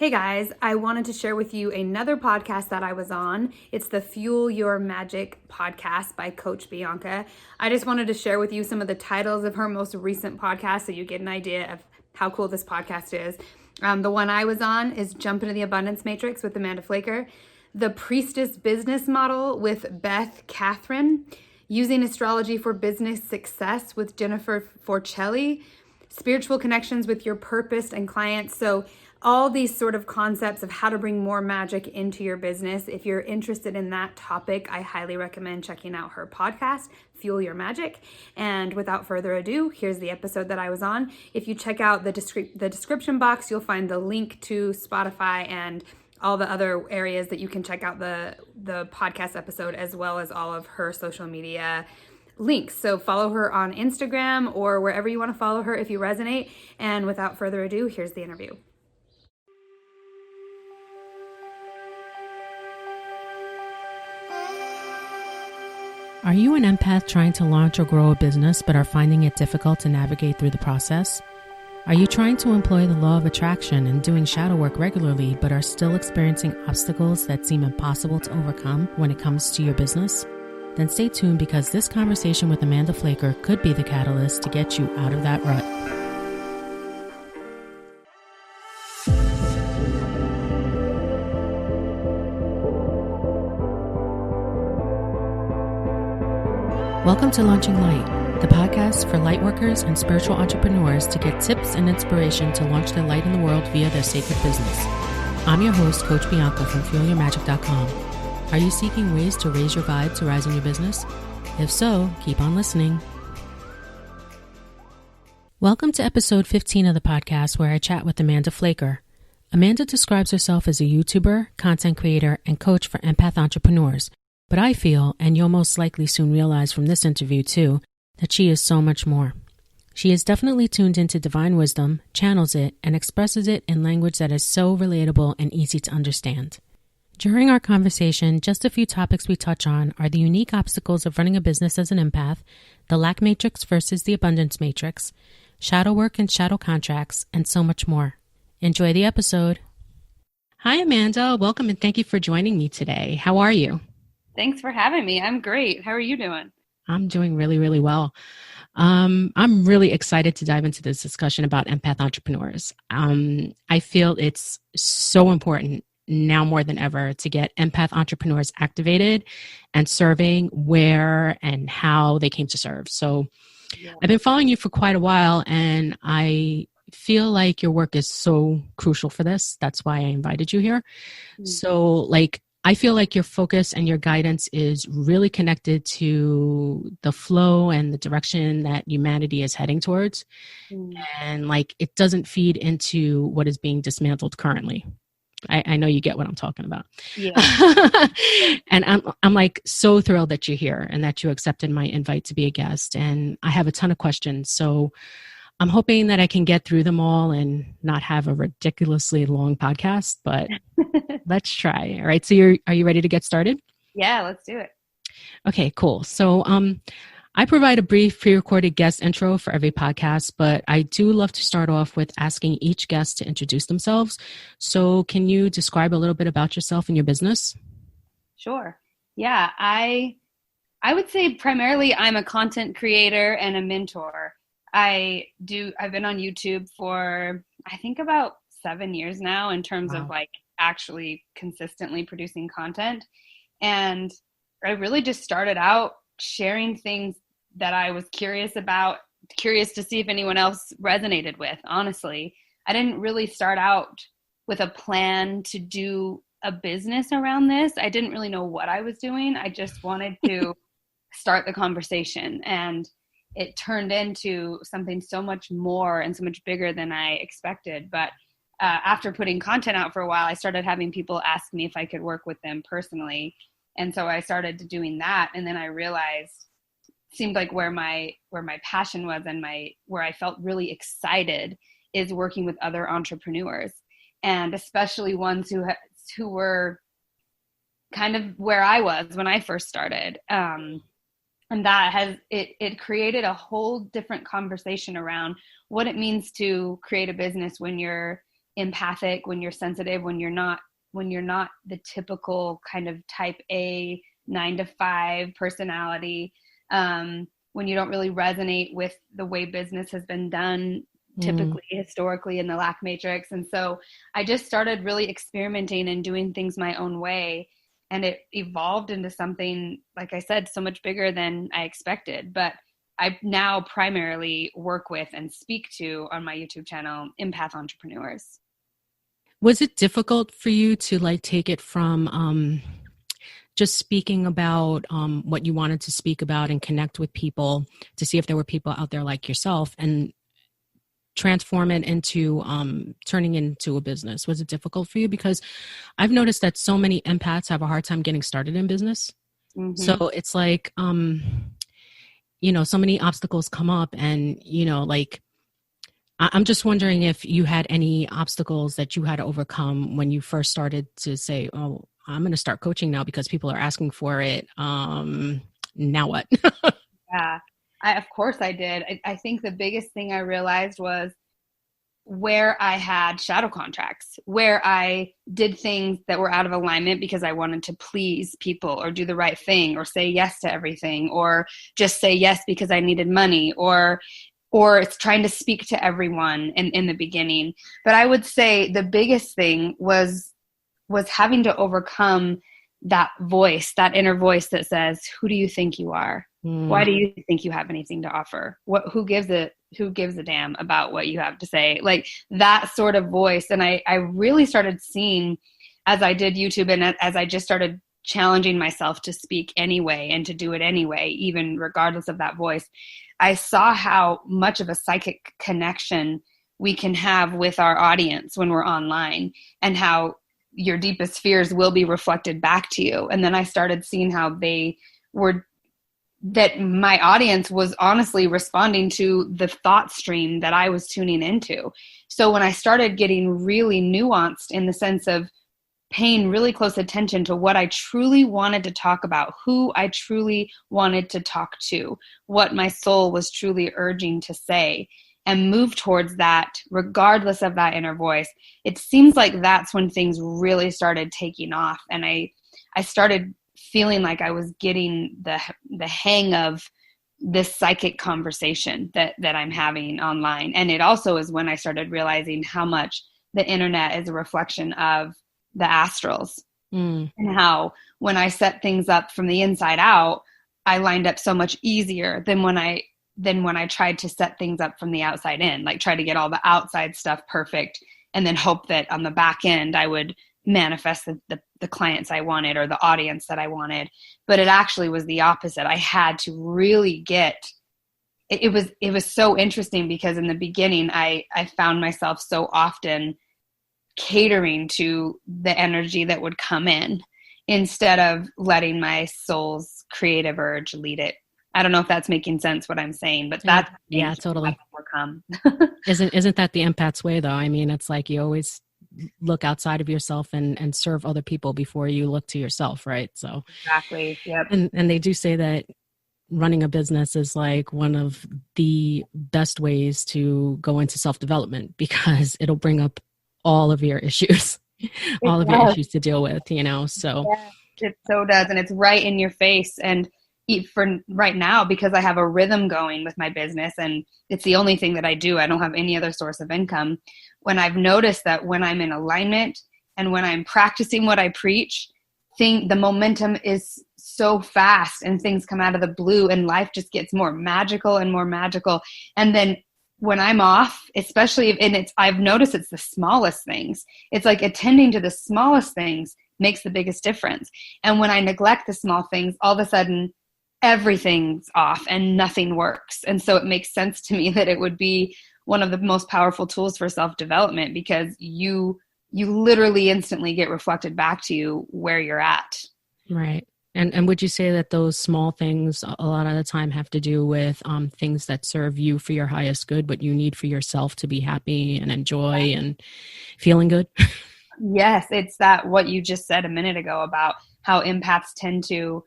Hey guys, I wanted to share with you another podcast that I was on. It's the Fuel Your Magic podcast by Coach Bianca. I just wanted to share with you some of the titles of her most recent podcast so you get an idea of how cool this podcast is. The one I was on is Jump into the Abundance Matrix with Amanda Flaker, The Priestess Business Model with Beth Catherine, Using Astrology for Business Success with Jennifer Forcelli, Spiritual Connections with Your Purpose and Clients. So all these sort of concepts of how to bring more magic into your business. If you're interested in that topic, I highly recommend checking out her podcast, Fuel Your Magic. And without further ado, here's the episode that I was on. If you check out the description box, you'll find the link to Spotify and all the other areas that you can check out the podcast episode, as well as all of her social media links. So follow her on Instagram or wherever you want to follow her if you resonate. And without further ado, here's the interview. Are you an empath trying to launch or grow a business but are finding it difficult to navigate through the process? Are you trying to employ the law of attraction and doing shadow work regularly but are still experiencing obstacles that seem impossible to overcome when it comes to your business? Then stay tuned, because this conversation with Amanda Flaker could be the catalyst to get you out of that rut. Welcome to Launching Light, the podcast for lightworkers and spiritual entrepreneurs to get tips and inspiration to launch their light in the world via their sacred business. I'm your host, Coach Bianca from FuelYourMagic.com. Are you seeking ways to raise your vibe to rise in your business? If so, keep on listening. Welcome to episode 15 of the podcast, where I chat with Amanda Flaker. Amanda describes herself as a YouTuber, content creator, and coach for empath entrepreneurs. But I feel, and you'll most likely soon realize from this interview too, that she is so much more. She is definitely tuned into divine wisdom, channels it, and expresses it in language that is so relatable and easy to understand. During our conversation, just a few topics we touch on are the unique obstacles of running a business as an empath, the lack matrix versus the abundance matrix, shadow work and shadow contracts, and so much more. Enjoy the episode. Hi, Amanda. Welcome and thank you for joining me today. How are you? Thanks for having me. I'm great. How are you doing? I'm doing really, really well. I'm really excited to dive into this discussion about empath entrepreneurs. I feel it's so important now more than ever to get empath entrepreneurs activated and serving where and how they came to serve. So I've been following you for quite a while, and I feel like your work is so crucial for this. That's why I invited you here. So I feel like your focus and your guidance is really connected to the flow and the direction that humanity is heading towards. And it doesn't feed into what is being dismantled currently. I know you get what I'm talking about. Yeah. And I'm so thrilled that you're here and that you accepted my invite to be a guest. And I have a ton of questions. So I'm hoping that I can get through them all and not have a ridiculously long podcast, but let's try. All right. So are you ready to get started? Yeah, let's do it. Okay, cool. So I provide a brief pre-recorded guest intro for every podcast, but I do love to start off with asking each guest to introduce themselves. So can you describe a little bit about yourself and your business? Sure. Yeah, I would say primarily I'm a content creator and a mentor. I've been on YouTube for, I think, about 7 years now in terms of actually consistently producing content. And I really just started out sharing things that I was curious about, curious to see if anyone else resonated with, honestly. I didn't really start out with a plan to do a business around this. I didn't really know what I was doing. I just wanted to start the conversation, and it turned into something so much more and so much bigger than I expected. But after putting content out for a while, I started having people ask me if I could work with them personally. And so I started doing that. And then I realized it seemed like where my passion was and where I felt really excited is working with other entrepreneurs, and especially ones who were kind of where I was when I first started. And that it created a whole different conversation around what it means to create a business when you're empathic, when you're sensitive, when you're not the typical kind of type A 9 to 5 personality, when you don't really resonate with the way business has been done typically historically in the lack matrix. And so I just started really experimenting and doing things my own way, and it evolved into something, like I said, so much bigger than I expected. But I now primarily work with and speak to, on my YouTube channel, empath entrepreneurs. Was it difficult for you to like take it from just speaking about what you wanted to speak about and connect with people to see if there were people out there like yourself, and transform it into turning into a business? Was it difficult for you? Because I've noticed that so many empaths have a hard time getting started in business. So it's like, you know, so many obstacles come up, and, you know, like, I'm just wondering if you had any obstacles that you had to overcome when you first started to say, oh, I'm going to start coaching now because people are asking for it. Now what? Yeah, of course I did. I think the biggest thing I realized was where I had shadow contracts, where I did things that were out of alignment because I wanted to please people or do the right thing or say yes to everything, or just say yes because I needed money, or it's trying to speak to everyone in the beginning. But I would say the biggest thing was having to overcome that voice, that inner voice that says, who do you think you are? Why do you think you have anything to offer? Who gives a damn about what you have to say? Like that sort of voice. And I really started seeing, as I did YouTube and as I just started challenging myself to speak anyway and to do it anyway, even regardless of that voice, I saw how much of a psychic connection we can have with our audience when we're online, and how your deepest fears will be reflected back to you. And then I started seeing how that my audience was honestly responding to the thought stream that I was tuning into. So when I started getting really nuanced in the sense of paying really close attention to what I truly wanted to talk about, who I truly wanted to talk to, what my soul was truly urging to say, and move towards that regardless of that inner voice, it seems like that's when things really started taking off. And I started feeling like I was getting the hang of this psychic conversation that I'm having online. And it also is when I started realizing how much the internet is a reflection of the astrals, and how when I set things up from the inside out, I lined up so much easier than when I tried to set things up from the outside in, like try to get all the outside stuff perfect and then hope that on the back end I would manifest the clients I wanted or the audience that I wanted. But it actually was the opposite. I had to really it was so interesting, because in the beginning I found myself so often catering to the energy that would come in instead of letting my soul's creative urge lead it. I don't know if that's making sense what I'm saying, but that's totally overcome. Isn't that the empath's way though? I mean, it's like you always look outside of yourself and serve other people before you look to yourself, right? So exactly. Yep. And they do say that running a business is like one of the best ways to go into self-development, because it'll bring up all of your issues, all of your issues to deal with, you know? So it so does. And it's right in your face. And for right now, because I have a rhythm going with my business and it's the only thing that I do, I don't have any other source of income. When I've noticed that when I'm in alignment and when I'm practicing what I preach, the momentum is so fast and things come out of the blue and life just gets more magical and more magical. And then when I'm off, especially, I've noticed it's the smallest things. It's like attending to the smallest things makes the biggest difference. And when I neglect the small things, all of a sudden everything's off and nothing works. And so it makes sense to me that it would be one of the most powerful tools for self-development, because you literally instantly get reflected back to you where you're at. Right. And would you say that those small things a lot of the time have to do with things that serve you for your highest good, what you need for yourself to be happy and enjoy and feeling good? Yes, it's that what you just said a minute ago about how empaths tend to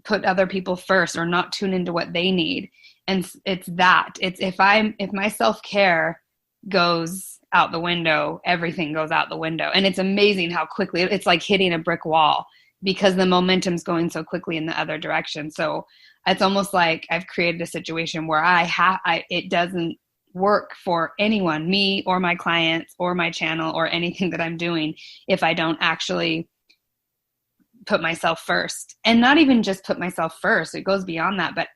put other people first or not tune into what they need. And it's if my self-care goes out the window, everything goes out the window. And it's amazing how quickly it's like hitting a brick wall because the momentum's going so quickly in the other direction. So it's almost like I've created a situation where it doesn't work for anyone, me or my clients or my channel or anything that I'm doing, if I don't actually put myself first. And not even just put myself first, it goes beyond that, but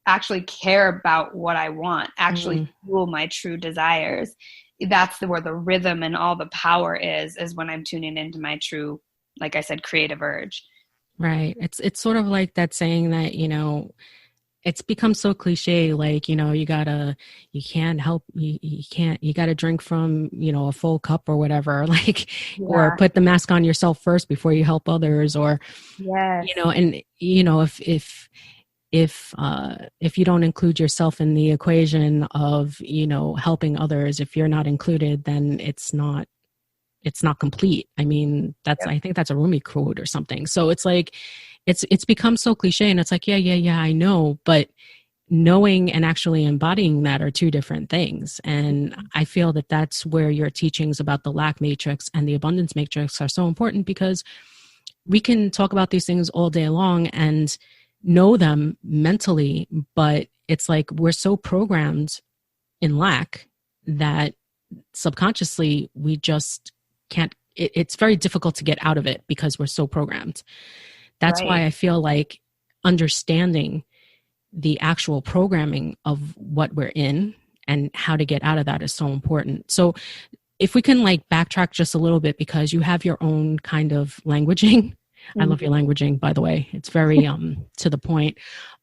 actually care about what I want, actually fuel my true desires. That's where the rhythm and all the power is when I'm tuning into my true, like I said, creative urge. Right. It's sort of like that saying that, you know, it's become so cliche, like, you know, you gotta drink from, you know, a full cup or whatever, like, or put the mask on yourself first before you help others, or, you know, and, you know, if you don't include yourself in the equation of, you know, helping others, if you're not included, then it's not complete. I mean, I think that's a Rumi quote or something. So it's like, it's become so cliche, and it's like, yeah, I know, but knowing and actually embodying that are two different things. And I feel that that's where your teachings about the lack matrix and the abundance matrix are so important, because we can talk about these things all day long and know them mentally, but it's like we're so programmed in lack that subconsciously we just can't, it's very difficult to get out of it because we're so programmed. That's why I feel like understanding the actual programming of what we're in and how to get out of that is so important. So if we can like backtrack just a little bit, because you have your own kind of languaging. I love your languaging, by the way. It's very to the point.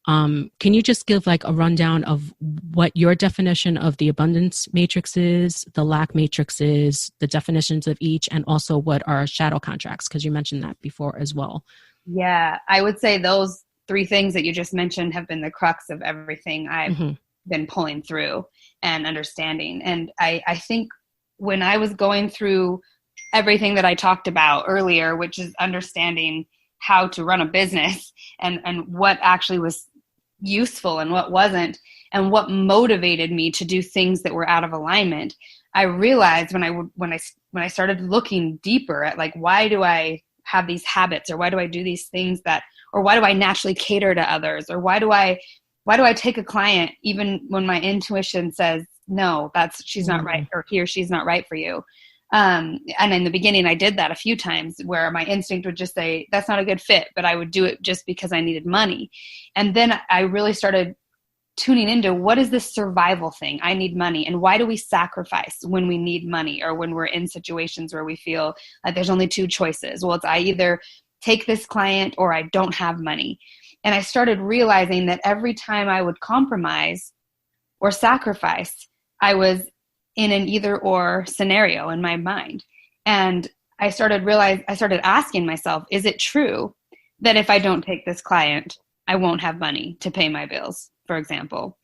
Can you just give like a rundown of what your definition of the abundance matrix is, the lack matrix is, the definitions of each, and also what are shadow contracts? Because you mentioned that before as well. Yeah, I would say those three things that you just mentioned have been the crux of everything I've been pulling through and understanding. And I think when I was going through everything that I talked about earlier, which is understanding how to run a business and what actually was useful and what wasn't, and what motivated me to do things that were out of alignment, I realized when I started looking deeper at like, why do I have these habits, or why do I do these things or why do I naturally cater to others, or why do I take a client even when my intuition says no, she's not right, or he or she's not right for you. And in the beginning, I did that a few times where my instinct would just say, that's not a good fit, but I would do it just because I needed money. And then I really started tuning into, what is this survival thing? I need money. And why do we sacrifice when we need money, or when we're in situations where we feel like there's only two choices? Well, it's I either take this client or I don't have money. And I started realizing that every time I would compromise or sacrifice, I was in an either or scenario in my mind. And I started asking myself, is it true that if I don't take this client, I won't have money to pay my bills, for example?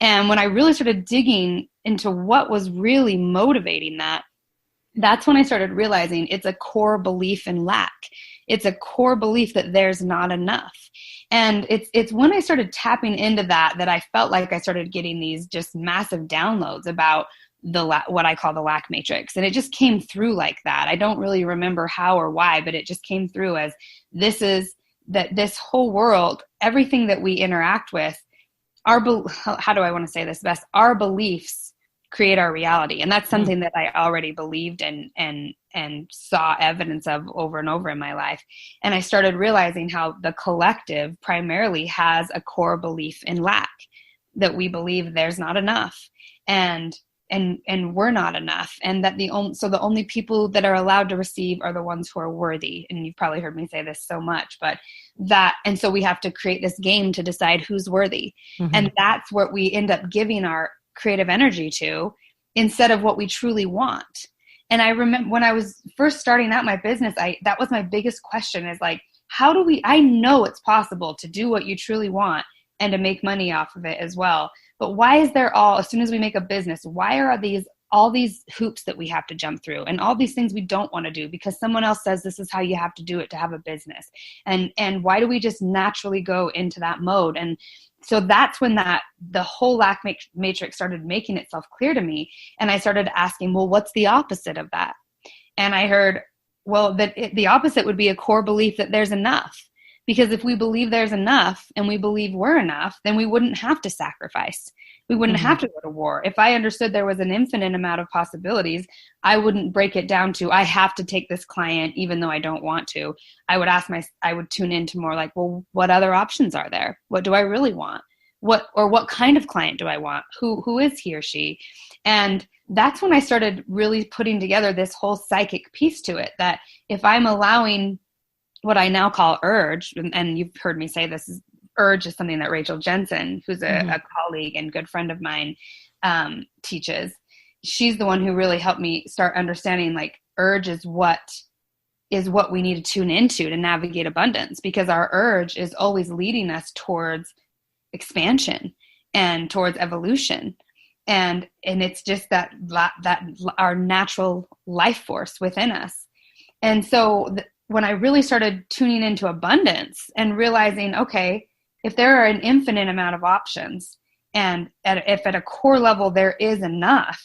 And when I really started digging into what was really motivating that, that's when I started realizing it's a core belief in lack. It's a core belief that there's not enough. And it's when I started tapping into that I felt like I started getting these just massive downloads about what I call the lack matrix. And it just came through like that. I don't really remember how or why, but it just came through as this whole world, everything that we interact with, how do I want to say this best? Our beliefs create our reality. And that's something that I already believed and saw evidence of over and over in my life. And I started realizing how the collective primarily has a core belief in lack, that we believe there's not enough. And we're not enough, and that the only people that are allowed to receive are the ones who are worthy. And you've probably heard me say this so much, and so we have to create this game to decide who's worthy. And that's what we end up giving our creative energy to, instead of what we truly want. And I remember when I was first starting out my business, that was my biggest question, is like, I know it's possible to do what you truly want and to make money off of it as well. But why is there as soon as we make a business, why are these all these hoops that we have to jump through and all these things we don't want to do because someone else says this is how you have to do it to have a business. And why do we just naturally go into that mode? And so that's when the whole lack matrix started making itself clear to me. And I started asking, well, what's the opposite of that? And I heard, well, the opposite would be a core belief that there's enough. Because if we believe there's enough and we believe we're enough, then we wouldn't have to sacrifice. We wouldn't have to go to war. If I understood there was an infinite amount of possibilities, I wouldn't break it down to, I have to take this client even though I don't want to. I would tune into more like, well, what other options are there? What do I really want? What kind of client do I want? Who is he or she? And that's when I started really putting together this whole psychic piece to it, that if I'm allowing what I now call urge, and you've heard me say this, urge is something that Rachel Jensen, who's a colleague and good friend of mine, teaches. She's the one who really helped me start understanding like urge is what we need to tune into to navigate abundance, because our urge is always leading us towards expansion and towards evolution. And it's just that our natural life force within us. And so when I really started tuning into abundance and realizing, okay, if there are an infinite amount of options and if at a core level there is enough,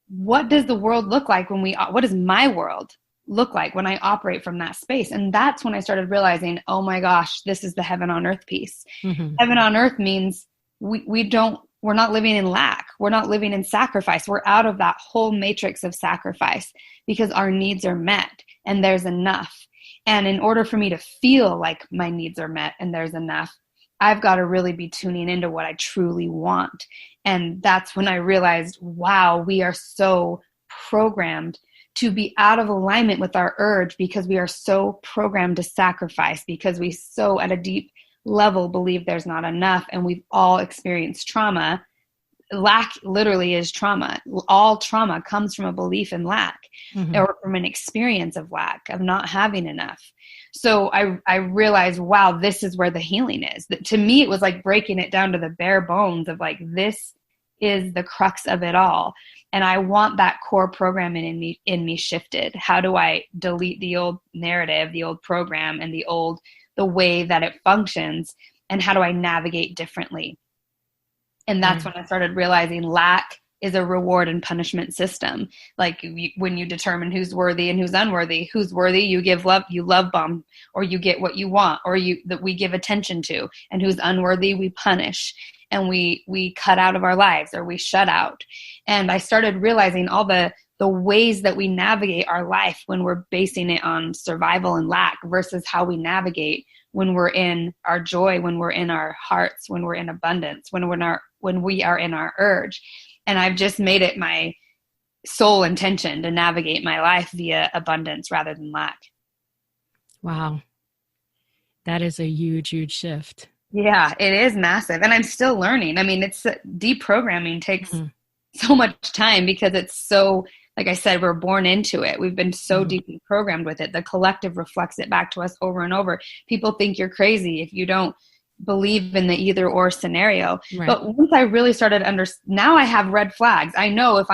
what does the world look like what does my world look like when I operate from that space? And that's when I started realizing, oh my gosh, this is the heaven on earth piece. Mm-hmm. Heaven on earth means we're not living in lack. We're not living in sacrifice. We're out of that whole matrix of sacrifice because our needs are met and there's enough. And in order for me to feel like my needs are met and there's enough, I've got to really be tuning into what I truly want. And that's when I realized, wow, we are so programmed to be out of alignment with our urge because we are so programmed to sacrifice, because we so at a deep level believe there's not enough. And we've all experienced trauma. Lack literally is trauma. All trauma comes from a belief in lack, or from an experience of lack, of not having enough. So I realized, wow, this is where the healing is. To me, it was like breaking it down to the bare bones of like, this is the crux of it all. And I want that core programming in me shifted. How do I delete the old narrative, the old program, and the way that it functions? And how do I navigate differently? And that's when I started realizing lack is a reward and punishment system. Like when you determine who's worthy and who's unworthy, who's worthy, you give love, you love bomb, or you get what you want, or that we give attention to, and who's unworthy, we punish and we cut out of our lives, or we shut out. And I started realizing all the ways that we navigate our life when we're basing it on survival and lack versus how we navigate when we're in our joy, when we're in our hearts, when we're in abundance, when we are in our urge. And I've just made it my sole intention to navigate my life via abundance rather than lack. Wow. That is a huge, huge shift. Yeah, it is massive. And I'm still learning. I mean, deprogramming takes so much time because it's so, like I said, we're born into it. We've been so deeply programmed with it. The collective reflects it back to us over and over. People think you're crazy if you don't believe in the either or scenario. Right. But once I really started now I have red flags. I know if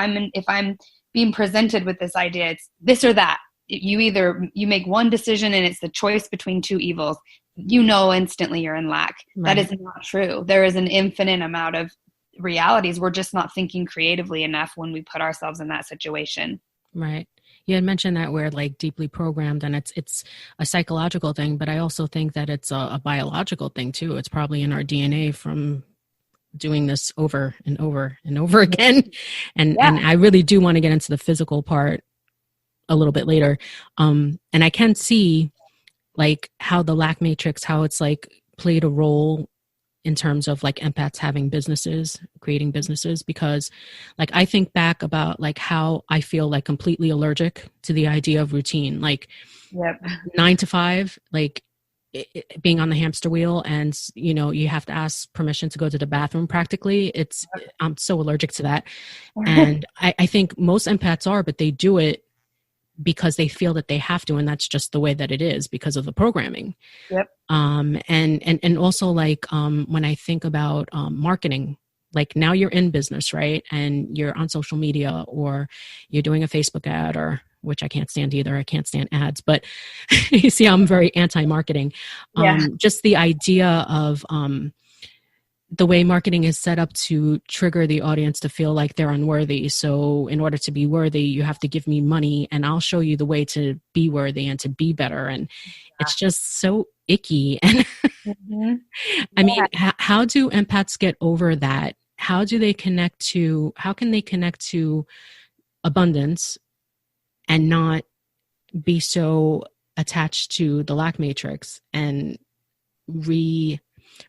I'm being presented with this idea, it's this or that. You make one decision and it's the choice between two evils. You know instantly you're in lack. Right. That is not true. There is an infinite amount of realities. We're just not thinking creatively enough when we put ourselves in that situation. Right. You had mentioned that we're like deeply programmed and it's a psychological thing, but I also think that it's a biological thing too. It's probably in our DNA from doing this over and over and over again. And I really do want to get into the physical part a little bit later. And I can see like how the lack matrix, how it's like played a role in terms of like empaths having businesses, creating businesses, because like I think back about like how I feel like completely allergic to the idea of routine, like 9 to 5, like being on the hamster wheel and, you know, you have to ask permission to go to the bathroom practically. I'm so allergic to that. And I think most empaths are, but they do it because they feel that they have to, and that's just the way that it is because of the programming. Yep. And also like when I think about marketing, like now you're in business, right? And you're on social media, or you're doing a Facebook ad, or which I can't stand either. I can't stand ads, but you see, I'm very anti-marketing. Yeah. Just the idea of the way marketing is set up to trigger the audience to feel like they're unworthy. So in order to be worthy, you have to give me money, and I'll show you the way to be worthy and to be better. And it's just so icky. And Mm-hmm. I mean, how do empaths get over that? How can they connect to abundance and not be so attached to the lack matrix, and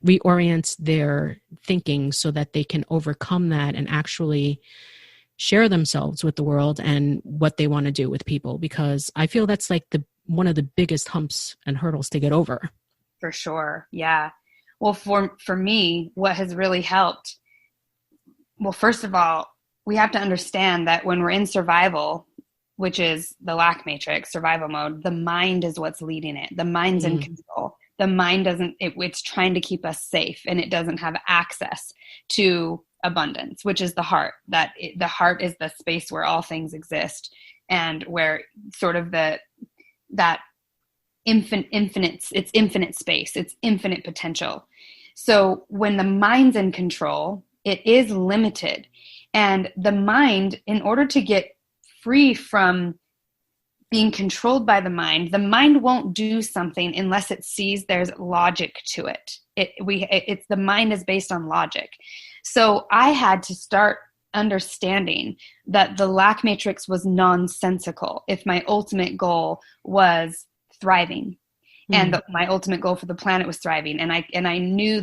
reorient their thinking so that they can overcome that and actually share themselves with the world and what they want to do with people? Because I feel that's like one of the biggest humps and hurdles to get over. For sure. Yeah. Well, for me, what has really helped, well, first of all, we have to understand that when we're in survival, which is the lack matrix, survival mode, the mind is what's leading it. The mind's in control. The mind it's trying to keep us safe, and it doesn't have access to abundance, which is the heart. The heart is the space where all things exist, and where sort of that it's infinite space, it's infinite potential. So when the mind's in control, it is limited. And the mind, in order to get free from being controlled by the mind won't do something unless it sees there's logic to it. It's the mind is based on logic. So I had to start understanding that the lack matrix was nonsensical if my ultimate goal was thriving. And my ultimate goal for the planet was thriving. And I knew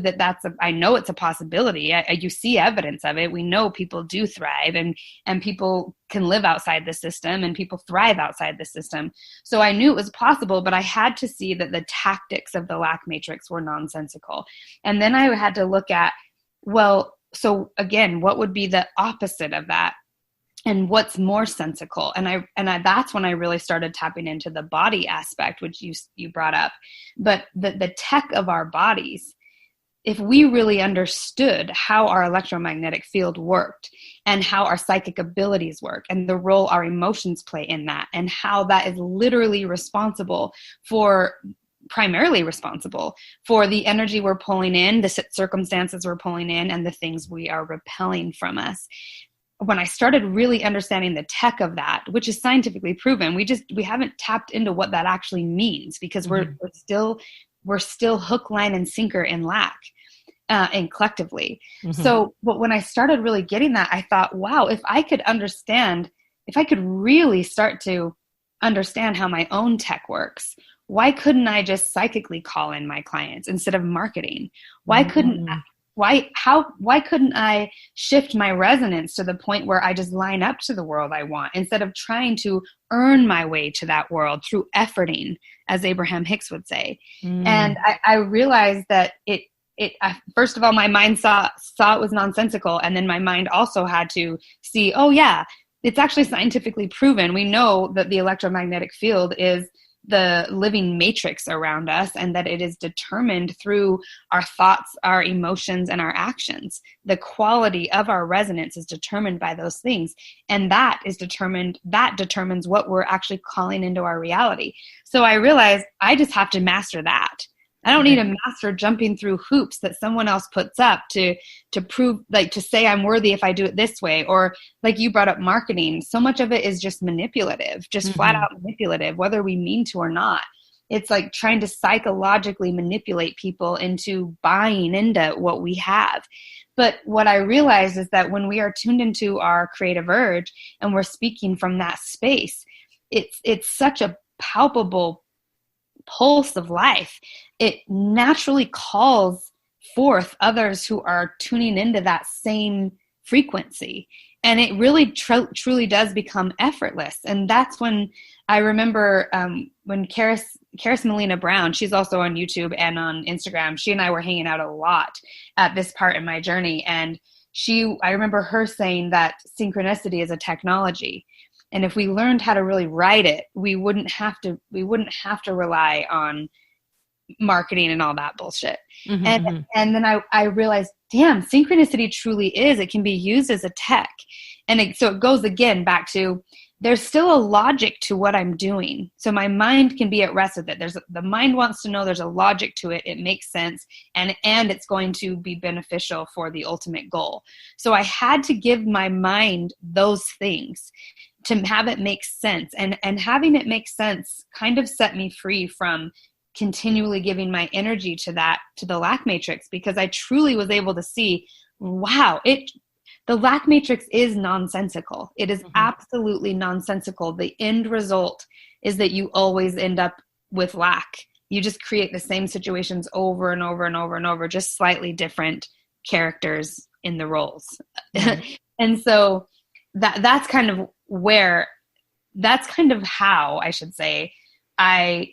I know it's a possibility. You see evidence of it. We know people do thrive, and people can live outside the system, and people thrive outside the system. So I knew it was possible, but I had to see that the tactics of the lack matrix were nonsensical. And then I had to look at, well, so again, what would be the opposite of that? And what's more sensical? And that's when I really started tapping into the body aspect, which you brought up. But the tech of our bodies, if we really understood how our electromagnetic field worked, and how our psychic abilities work, and the role our emotions play in that, and how that is literally primarily responsible for the energy we're pulling in, the circumstances we're pulling in, and the things we are repelling from us. When I started really understanding the tech of that, which is scientifically proven, we haven't tapped into what that actually means, because we're still hook, line, and sinker in lack, and collectively. So, but when I started really getting that, I thought, wow, if I could really start to understand how my own tech works, why couldn't I just psychically call in my clients instead of marketing? Why couldn't I shift my resonance to the point where I just line up to the world I want, instead of trying to earn my way to that world through efforting, as Abraham Hicks would say. And I realized that first of all, my mind saw it was nonsensical. And then my mind also had to see, oh yeah, it's actually scientifically proven. We know that the electromagnetic field is the living matrix around us, and that it is determined through our thoughts, our emotions, and our actions. The quality of our resonance is determined by those things, and that determines what we're actually calling into our reality. So I realized I just have to master that. I don't need to master jumping through hoops that someone else puts up to prove, like, to say I'm worthy if I do it this way. Or like you brought up marketing, so much of it is just manipulative, just flat out manipulative, whether we mean to or not. It's like trying to psychologically manipulate people into buying into what we have. But what I realized is that when we are tuned into our creative urge and we're speaking from that space, it's such a palpable pulse of life. It naturally calls forth others who are tuning into that same frequency. And it really truly does become effortless. And that's when I remember when Karis Melina Brown, she's also on YouTube and on Instagram, she and I were hanging out a lot at this part in my journey. And I remember her saying that synchronicity is a technology. And if we learned how to really write it, we wouldn't have to rely on marketing and all that bullshit. Mm-hmm, And mm-hmm. and then I realized, damn, synchronicity truly is, it can be used as a tech. And so it goes again back to, there's still a logic to what I'm doing. So my mind can be at rest with it. The mind wants to know there's a logic to it. It makes sense. And it's going to be beneficial for the ultimate goal. So I had to give my mind those things to have it make sense. And having it make sense kind of set me free from continually giving my energy to the lack matrix, because I truly was able to see, wow, the lack matrix is nonsensical. It is absolutely nonsensical. The end result is that you always end up with lack. You just create the same situations over and over and over and over, just slightly different characters in the roles. Right. And so that's kind of how, I should say, I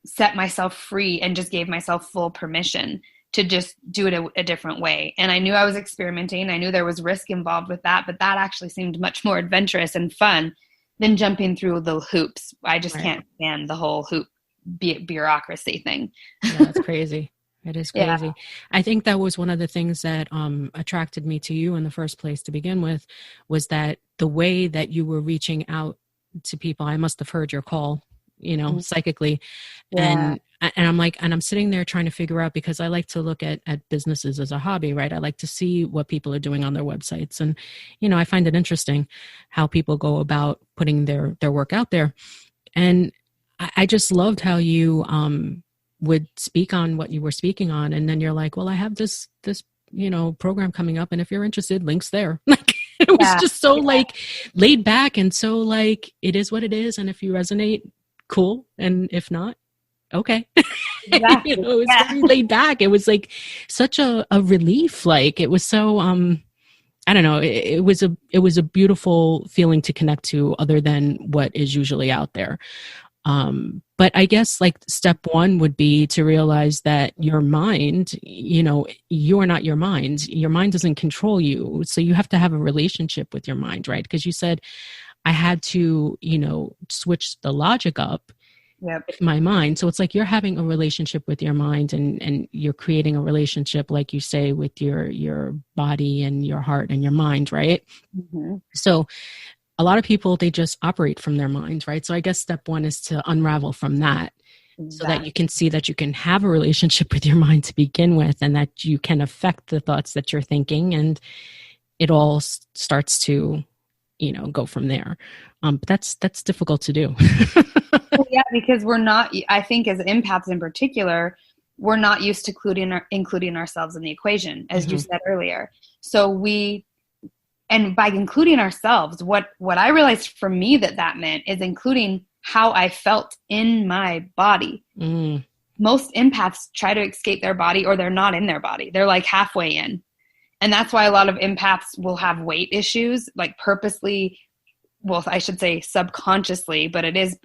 set myself free and just gave myself full permission to just do it a different way. And I knew I was experimenting. I knew there was risk involved with that, but that actually seemed much more adventurous and fun than jumping through the hoops. I just can't stand the whole hoop bureaucracy thing. Yeah, that's crazy. It is crazy. Yeah. I think that was one of the things that attracted me to you in the first place to begin with, was that the way that you were reaching out to people. I must have heard your call, psychically. Yeah. And I'm like, and I'm sitting there trying to figure out, because I like to look at businesses as a hobby, right? I like to see what people are doing on their websites. And, I find it interesting how people go about putting their work out there. And I just loved how you would speak on what you were speaking on. And then you're like, well, I have this program coming up, and if you're interested, links there. Like, it was just so like laid back, and so like, it is what it is. And if you resonate, cool. And if not, okay. Exactly. It was very laid back. It was like such a relief. Like, it was so, I don't know. It was a beautiful feeling to connect to, other than what is usually out there. But I guess like step one would be to realize that your mind, you're not your mind. Your mind doesn't control you. So you have to have a relationship with your mind, right? Because you said, I had to, switch the logic up with my mind. So it's like you're having a relationship with your mind, and you're creating a relationship, like you say, with your body and your heart and your mind, right? Mm-hmm. So a lot of people, they just operate from their minds, right? So I guess step one is to unravel from that. Exactly. So that you can see that you can have a relationship with your mind to begin with, and that you can affect the thoughts that you're thinking, and it all starts to, go from there. But that's difficult to do. Well, yeah, because we're not, I think as empaths in particular, we're not used to including ourselves in the equation, as you said earlier. So and by including ourselves, what I realized for me that meant is including how I felt in my body. Mm. Most empaths try to escape their body, or they're not in their body. They're like halfway in. And that's why a lot of empaths will have weight issues, like purposely, well, I should say subconsciously, but it is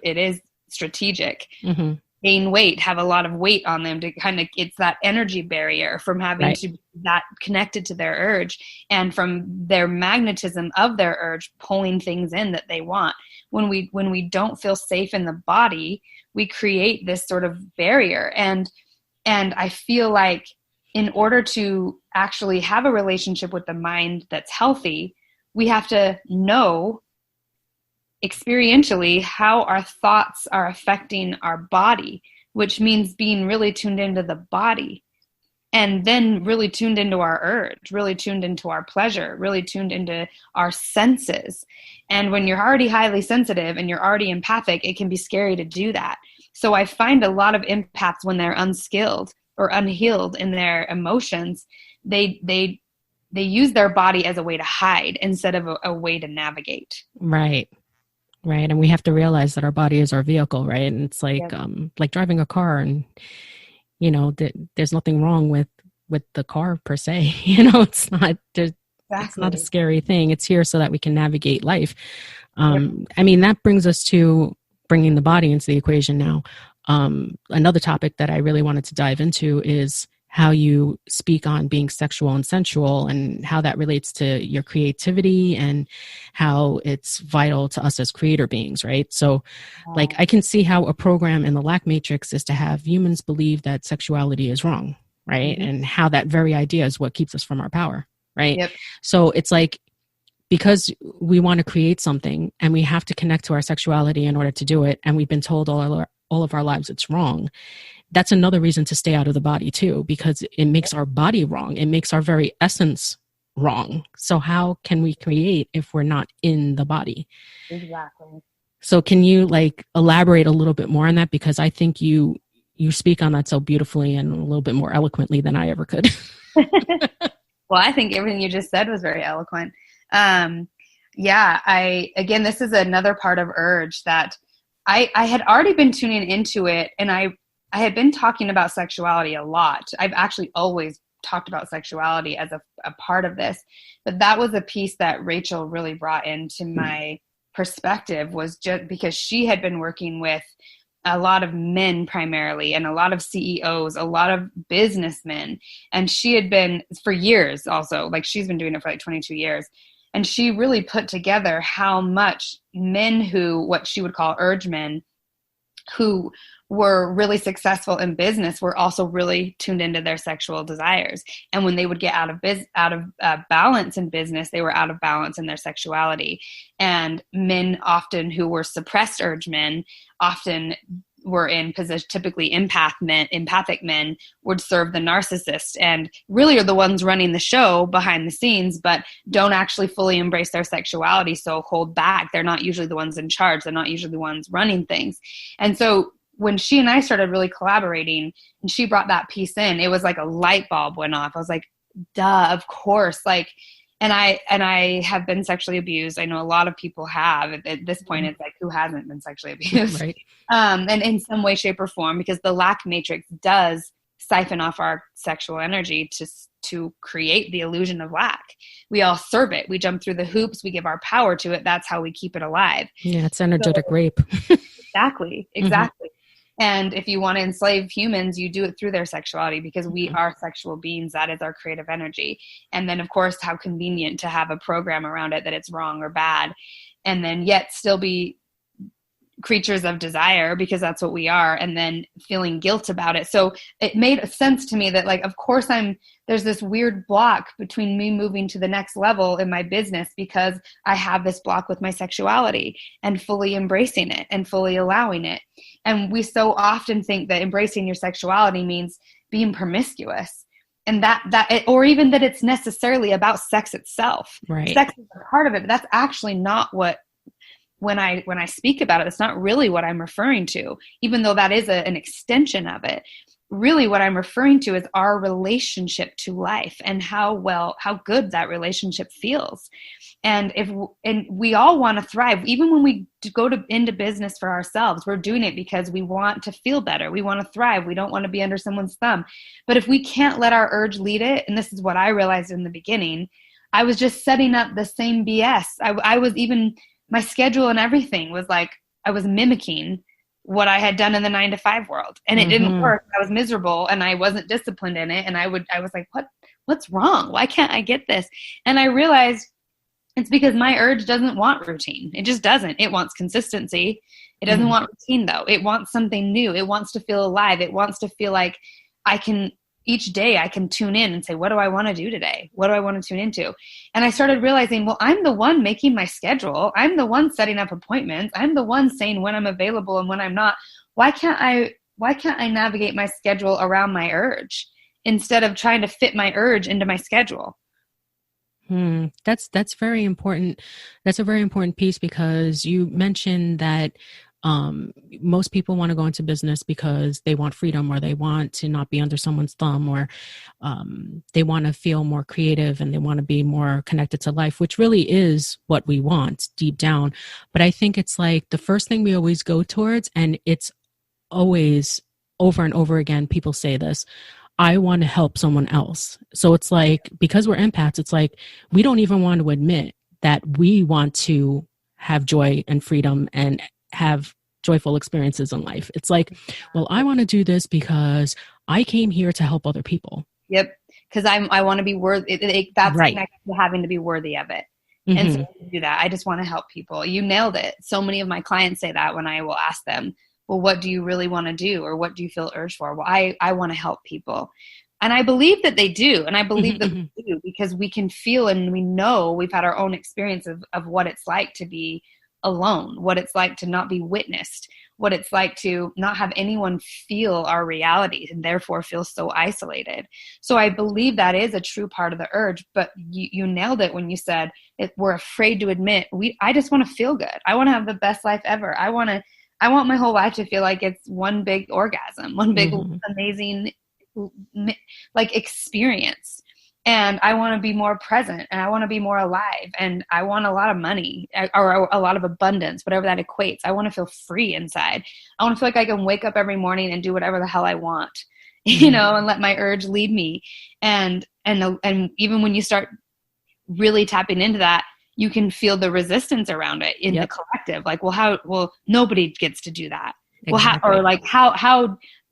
strategic. Mm-hmm. Gain weight, have a lot of weight on them to kind of, it's that energy barrier from having to be that connected to their urge, and from their magnetism of their urge pulling things in that they want. When we don't feel safe in the body, we create this sort of barrier. And I feel like in order to actually have a relationship with the mind that's healthy, we have to know experientially how our thoughts are affecting our body, which means being really tuned into the body, and then really tuned into our urge, really tuned into our pleasure, really tuned into our senses. And when you're already highly sensitive and you're already empathic, it can be scary to do that. So I find a lot of empaths, when they're unskilled or unhealed in their emotions, they use their body as a way to hide instead of a way to navigate. Right. Right. And we have to realize that our body is our vehicle, right? And it's like, like driving a car, and, there's nothing wrong with the car per se. It's not, it's not a scary thing. It's here so that we can navigate life. I mean, that brings us to bringing the body into the equation now. Another topic that I really wanted to dive into is how you speak on being sexual and sensual and how that relates to your creativity and how it's vital to us as creator beings, right? So like I can see how a program in the lack matrix is to have humans believe that sexuality is wrong, right? Mm-hmm. And how that very idea is what keeps us from our power, right? Yep. So it's like, because we want to create something and we have to connect to our sexuality in order to do it, and we've been told all of our lives it's wrong, that's another reason to stay out of the body too, because it makes our body wrong. It makes our very essence wrong. So how can we create if we're not in the body? Exactly. So can you like elaborate a little bit more on that? Because I think you speak on that so beautifully and a little bit more eloquently than I ever could. Well, I think everything you just said was very eloquent. Again, this is another part of Urge that I had already been tuning into it, and I had been talking about sexuality a lot. I've actually always talked about sexuality as a part of this, but that was a piece that Rachel really brought into my perspective, was just because she had been working with a lot of men primarily, and a lot of CEOs, a lot of businessmen. And she had been for years also, like she's been doing it for like 22 years. And she really put together how much men who, what she would call urge men, who were really successful in business, were also really tuned into their sexual desires. And when they would get out of balance in business, they were out of balance in their sexuality. And men often who were suppressed urge men often were in position, typically empathic men would serve the narcissist and really are the ones running the show behind the scenes, but don't actually fully embrace their sexuality. So hold back. They're not usually the ones in charge. They're not usually the ones running things. And so when she and I started really collaborating and she brought that piece in, it was like a light bulb went off. I was like, duh, of course. Like, and I have been sexually abused. I know a lot of people have. At this point, it's like, who hasn't been sexually abused? Right. And in some way, shape, or form, because the lack matrix does siphon off our sexual energy to create the illusion of lack. We all serve it. We jump through the hoops. We give our power to it. That's how we keep it alive. Yeah, it's energetic rape. Exactly. And if you want to enslave humans, you do it through their sexuality, because we are sexual beings. That is our creative energy. And then, of course, how convenient to have a program around it that it's wrong or bad, and then yet still be creatures of desire, because that's what we are, and then feeling guilt about it. So it made sense to me that, like, of course there's this weird block between me moving to the next level in my business, because I have this block with my sexuality and fully embracing it and fully allowing it. And we so often think that embracing your sexuality means being promiscuous, and or even that it's necessarily about sex itself. Right. Sex is a part of it, but that's actually not what, when I speak about it, it's not really what I'm referring to, even though that is an extension of it. Really what I'm referring to is our relationship to life and how good that relationship feels. And we all want to thrive. Even when we go into business for ourselves, we're doing it because we want to feel better. We want to thrive. We don't want to be under someone's thumb. But if we can't let our urge lead it, and this is what I realized in the beginning, I was just setting up the same BS. I was even, my schedule and everything was like, I was mimicking what I had done in the 9-to-5 world, and it didn't work. I was miserable and I wasn't disciplined in it. And I was like, what's wrong? Why can't I get this? And I realized it's because my urge doesn't want routine. It just doesn't. It wants consistency. It doesn't want routine though. It wants something new. It wants to feel alive. It wants to feel like each day I can tune in and say, what do I want to do today? What do I want to tune into? And I started realizing, well, I'm the one making my schedule. I'm the one setting up appointments. I'm the one saying when I'm available and when I'm not. Why can't I navigate my schedule around my urge instead of trying to fit my urge into my schedule? That's very important. That's a very important piece, because you mentioned that most people want to go into business because they want freedom, or they want to not be under someone's thumb, or they want to feel more creative and they want to be more connected to life, which really is what we want deep down. But I think it's like the first thing we always go towards, and it's always over and over again, people say this, I want to help someone else. So it's like, because we're empaths, it's like we don't even want to admit that we want to have joy and freedom and have joyful experiences in life. It's like, well, I want to do this because I came here to help other people. Yep. Because I want to be worthy. That's Right. connected to having to be worthy of it. Mm-hmm. And so to do that, I just want to help people. You nailed it. So many of my clients say that when I will ask them, well, what do you really want to do? Or what do you feel urged for? Well, I want to help people. And I believe that they do. And I believe that we do, because we can feel and we know we've had our own experience of what it's like to be alone, what it's like to not be witnessed, what it's like to not have anyone feel our reality and therefore feel so isolated. So I believe that is a true part of the urge, but you nailed it when you said we're afraid to admit I just want to feel good. I want to have the best life ever. I want my whole life to feel like it's one big orgasm, one big amazing like experience. And I want to be more present, and I want to be more alive, and I want a lot of money or a lot of abundance, whatever that equates. I want to feel free inside. I want to feel like I can wake up every morning and do whatever the hell I want, you know, and let my urge lead me. And even when you start really tapping into that, you can feel the resistance around it in the collective. Like, well, nobody gets to do that. Exactly.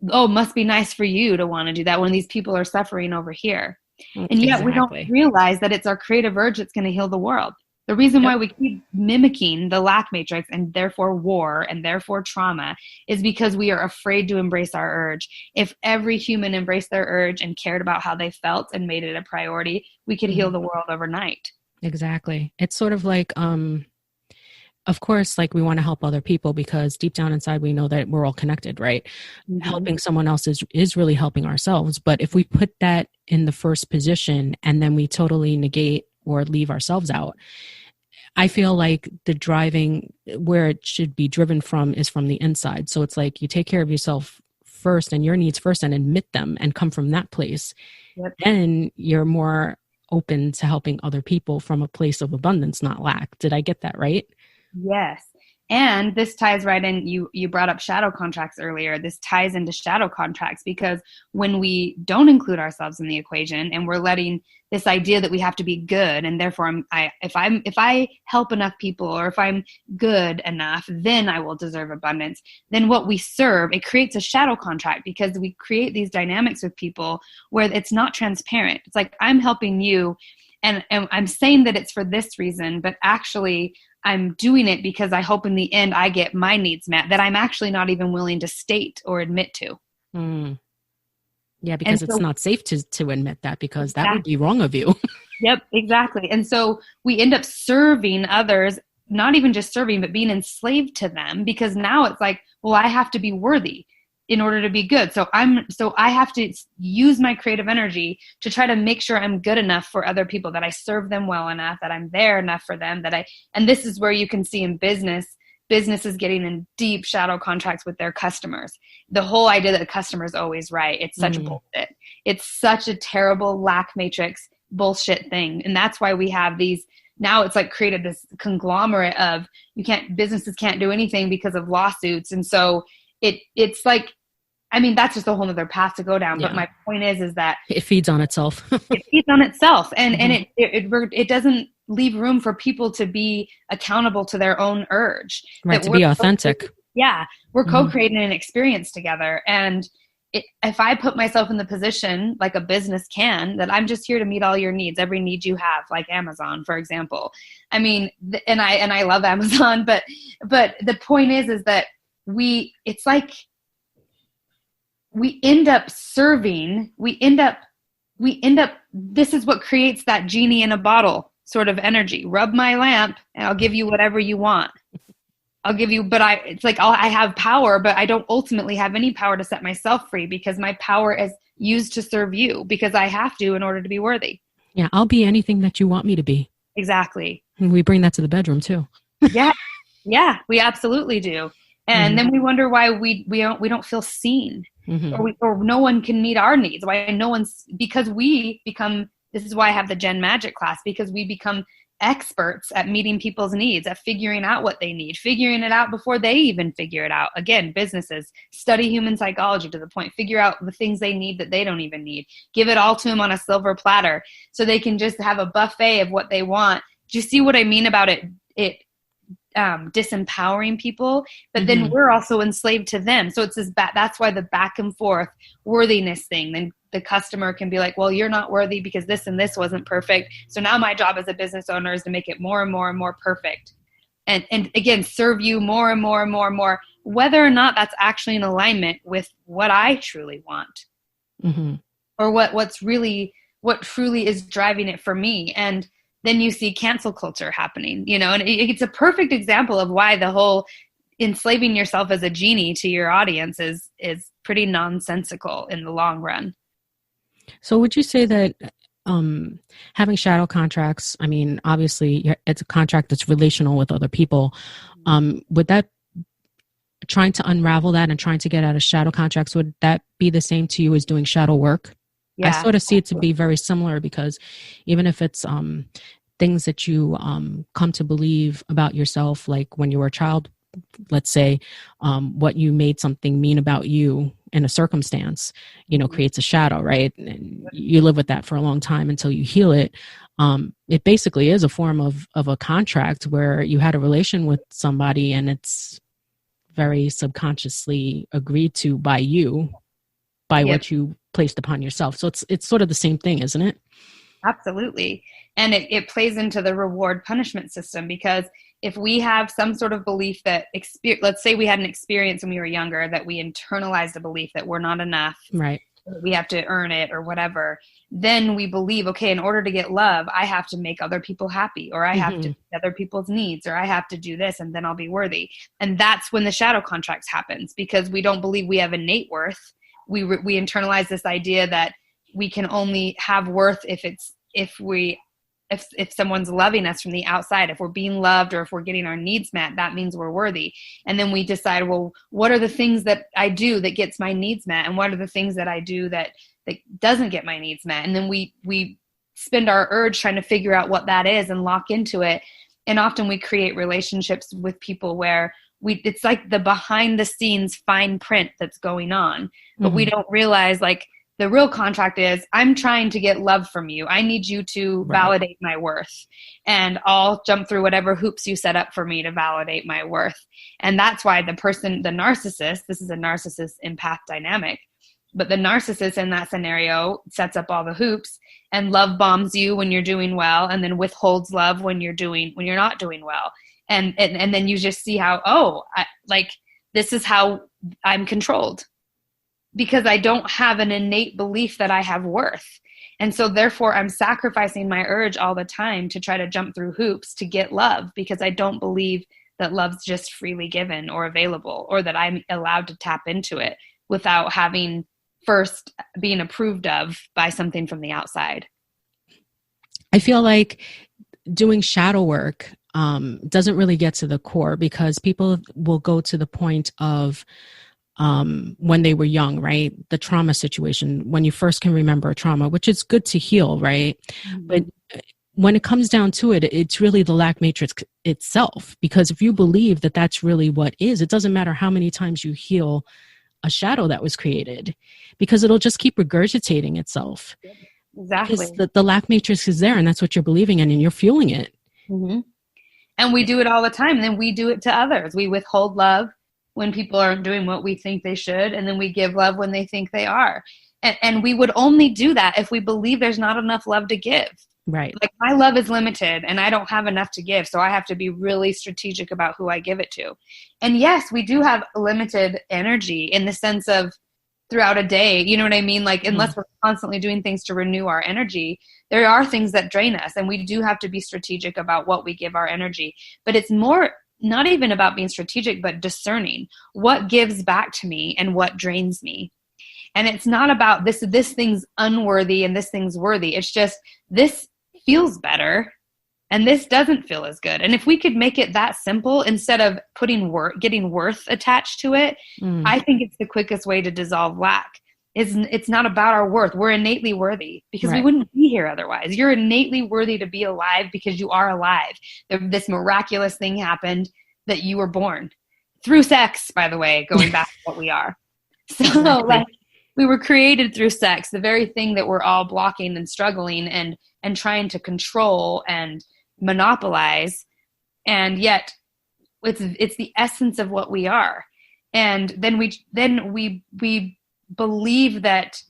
Well, must be nice for you to want to do that when these people are suffering over here. And yet we don't realize that it's our creative urge that's going to heal the world. The reason why we keep mimicking the lack matrix and therefore war and therefore trauma is because we are afraid to embrace our urge. If every human embraced their urge and cared about how they felt and made it a priority, we could heal the world overnight. Exactly. It's sort of like, of course, like we want to help other people because deep down inside, we know that we're all connected, right? Helping someone else is really helping ourselves. But if we put that in the first position and then we totally negate or leave ourselves out, I feel like the driving where it should be driven from is from the inside. So it's like you take care of yourself first and your needs first and admit them and come from that place. Then you're more open to helping other people from a place of abundance, not lack. Did I get that right? Yes. And this ties right in. You brought up shadow contracts earlier. This ties into shadow contracts because when we don't include ourselves in the equation and we're letting this idea that we have to be good and therefore if I help enough people or if I'm good enough, then I will deserve abundance. Then what we serve, it creates a shadow contract because we create these dynamics with people where it's not transparent. It's like I'm helping you and I'm saying that it's for this reason, but actually I'm doing it because I hope in the end I get my needs met that I'm actually not even willing to state or admit to. Yeah, because it's not safe to admit that because that would be wrong of you. Yep, exactly. And so we end up serving others, not even just serving, but being enslaved to them because now it's like, well, I have to be worthy in order to be good. So I have to use my creative energy to try to make sure I'm good enough for other people, that I serve them well enough, that I'm there enough for them, and this is where you can see in businesses getting in deep shadow contracts with their customers. The whole idea that the customer is always right. It's such bullshit. It's such a terrible lack matrix bullshit thing. And that's why we have these, now it's like created this conglomerate of businesses can't do anything because of lawsuits. And so it's like, I mean, that's just a whole other path to go down. But my point is that it feeds on itself. It feeds on itself. And it doesn't leave room for people to be accountable to their own urge. Right. To be authentic. We're co-creating an experience together. And if I put myself in the position like a business can, that I'm just here to meet all your needs, every need you have, like Amazon, for example. I mean, and I love Amazon, but the point is that it's like we end up serving, this is what creates that genie in a bottle sort of energy. Rub my lamp and I'll give you whatever you want. It's like I have power, but I don't ultimately have any power to set myself free because my power is used to serve you because I have to in order to be worthy. Yeah, I'll be anything that you want me to be. Exactly. And we bring that to the bedroom too. Yeah, we absolutely do. And then we wonder why we don't feel seen, or no one can meet our needs. Because we become, this is why I have the Gen Magic class, because we become experts at meeting people's needs, at figuring out what they need, figuring it out before they even figure it out. Again, businesses study human psychology to the point, figure out the things they need that they don't even need, give it all to them on a silver platter so they can just have a buffet of what they want. Do you see what I mean about it disempowering people, but then we're also enslaved to them. So it's that's why the back and forth worthiness thing. Then the customer can be like, well, you're not worthy because this and this wasn't perfect. So now my job as a business owner is to make it more and more and more perfect. And again, serve you more and more and more and more, whether or not that's actually in alignment with what I truly want, or what truly is driving it for me. And then you see cancel culture happening, and it's a perfect example of why the whole enslaving yourself as a genie to your audience is pretty nonsensical in the long run. So would you say that having shadow contracts, I mean, obviously it's a contract that's relational with other people. Would that, trying to unravel that and trying to get out of shadow contracts, would that be the same to you as doing shadow work? Yeah. I sort of see it to be very similar, because even if it's things that you come to believe about yourself, like when you were a child, let's say, what you made something mean about you in a circumstance, creates a shadow, right? And you live with that for a long time until you heal it. It basically is a form of a contract where you had a relation with somebody and it's very subconsciously agreed to by you, by what you placed upon yourself. So it's sort of the same thing, isn't it? Absolutely. And it plays into the reward punishment system, because if we have some sort of belief that, let's say we had an experience when we were younger that we internalized a belief that we're not enough, right? We have to earn it or whatever. Then we believe, okay, in order to get love, I have to make other people happy, or I have to meet other people's needs, or I have to do this, and then I'll be worthy. And that's when the shadow contracts happens, because we don't believe we have innate worth. We internalize this idea that we can only have worth if someone's loving us from the outside, if we're being loved, or if we're getting our needs met, that means we're worthy. And then we decide, well, what are the things that I do that gets my needs met? And what are the things that I do that doesn't get my needs met? And then we spend our urge trying to figure out what that is and lock into it. And often we create relationships with people where it's like the behind the scenes fine print that's going on, but we don't realize, like, the real contract is, I'm trying to get love from you. I need you to validate my worth. And I'll jump through whatever hoops you set up for me to validate my worth. And that's why the narcissist, this is a narcissist empath dynamic, but the narcissist in that scenario sets up all the hoops and love bombs you when you're doing well, and then withholds love when you're not doing well. And then you just see how, this is how I'm controlled, because I don't have an innate belief that I have worth. And so therefore I'm sacrificing my urge all the time to try to jump through hoops to get love, because I don't believe that love's just freely given or available, or that I'm allowed to tap into it without having first being approved of by something from the outside. I feel like doing shadow work doesn't really get to the core, because people will go to the point of when they were young, right? The trauma situation, when you first can remember a trauma, which is good to heal, right? But when it comes down to it, it's really the lack matrix itself. Because if you believe that that's really what is, it doesn't matter how many times you heal a shadow that was created, because it'll just keep regurgitating itself. Exactly. Because the lack matrix is there, and that's what you're believing in, and you're fueling it. And we do it all the time. And then we do it to others. We withhold love when people aren't doing what we think they should, and then we give love when they think they are. And we would only do that if we believe there's not enough love to give. Right. Like, my love is limited and I don't have enough to give, so I have to be really strategic about who I give it to. And yes, we do have limited energy in the sense of throughout a day, you know what I mean? Like, unless we're constantly doing things to renew our energy, there are things that drain us, and we do have to be strategic about what we give our energy. But it's more not even about being strategic, but discerning what gives back to me and what drains me. And it's not about this thing's unworthy and this thing's worthy. It's just, this feels better and this doesn't feel as good. And if we could make it that simple, instead of getting worth attached to it, I think it's the quickest way to dissolve lack. It's not about our worth. We're innately worthy, because we wouldn't be here otherwise. You're innately worthy to be alive because you are alive. This miraculous thing happened that you were born through sex, by the way, going back to what we are. So like, we were created through sex, the very thing that we're all blocking and struggling and trying to control and monopolize. And yet it's the essence of what we are. And then we believe that